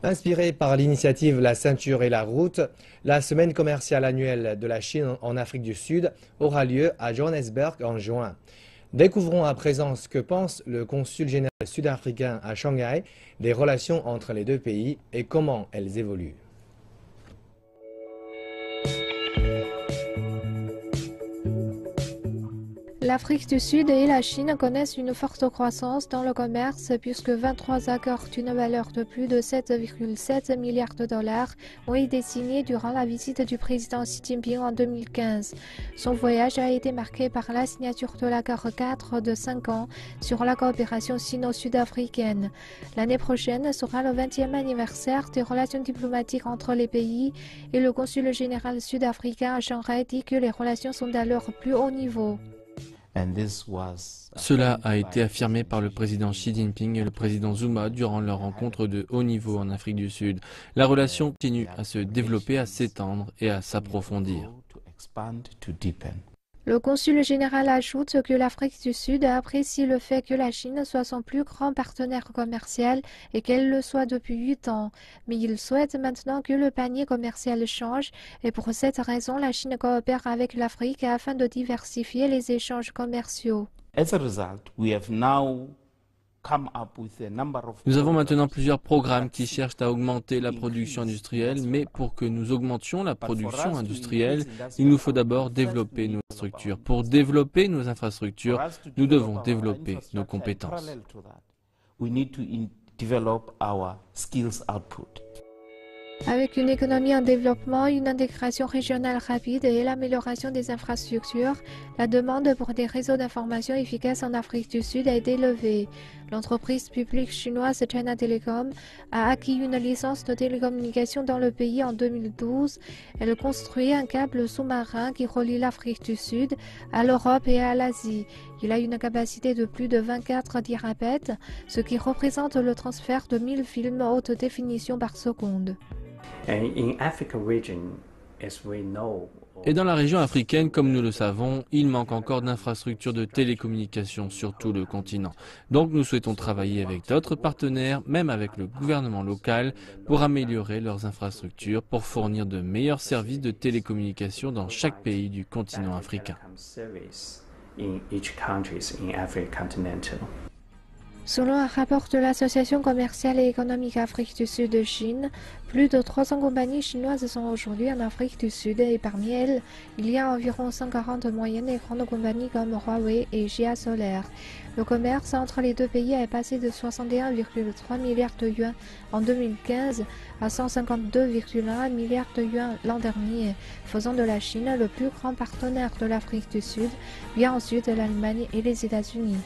Inspirée par l'initiative La ceinture et la route, la semaine commerciale annuelle de la Chine en Afrique du Sud aura lieu à Johannesburg en juin. Découvrons à présent ce que pense le consul général sud-africain à Shanghai des relations entre les deux pays et comment elles évoluent. L'Afrique du Sud et la Chine connaissent une forte croissance dans le commerce puisque 23 accords d'une valeur de plus de 7,7 milliards de dollars ont été signés durant la visite du président Xi Jinping en 2015. Son voyage a été marqué par la signature de l'accord 4 de 5 ans sur la coopération sino-sud-africaine. L'année prochaine sera le 20e anniversaire des relations diplomatiques entre les pays et le consul général sud-africain à Shanghai dit que les relations sont à leur plus haut niveau. Cela a été affirmé par le président Xi Jinping et le président Zuma durant leur rencontre de haut niveau en Afrique du Sud. La relation continue à se développer, à s'étendre et à s'approfondir. Le consul général ajoute que l'Afrique du Sud apprécie le fait que la Chine soit son plus grand partenaire commercial et qu'elle le soit depuis 8 ans. Mais il souhaite maintenant que le panier commercial change et pour cette raison, la Chine coopère avec l'Afrique afin de diversifier les échanges commerciaux. Nous avons maintenant plusieurs programmes qui cherchent à augmenter la production industrielle, mais pour que nous augmentions la production industrielle, il nous faut d'abord développer nos infrastructures. Pour développer nos infrastructures, nous devons développer nos compétences. Avec une économie en développement, une intégration régionale rapide et l'amélioration des infrastructures, la demande pour des réseaux d'information efficaces en Afrique du Sud a été élevée. L'entreprise publique chinoise China Telecom a acquis une licence de télécommunication dans le pays en 2012. Elle construit un câble sous-marin qui relie l'Afrique du Sud à l'Europe et à l'Asie. Il a une capacité de plus de 24 terabits, ce qui représente le transfert de 1000 films haute définition par seconde. Et dans la région africaine, comme nous le savons, il manque encore d'infrastructures de télécommunications sur tout le continent. Donc nous souhaitons travailler avec d'autres partenaires, même avec le gouvernement local, pour améliorer leurs infrastructures, pour fournir de meilleurs services de télécommunications dans chaque pays du continent africain. Selon un rapport de l'Association commerciale et économique Afrique du Sud de Chine, plus de 300 compagnies chinoises sont aujourd'hui en Afrique du Sud et parmi elles, il y a environ 140 moyennes et grandes compagnies comme Huawei et Jia Solar. Le commerce entre les deux pays est passé de 61,3 milliards de yuans en 2015 à 152,1 milliards de yuans l'an dernier, faisant de la Chine le plus grand partenaire de l'Afrique du Sud, bien ensuite l'Allemagne et les États-Unis.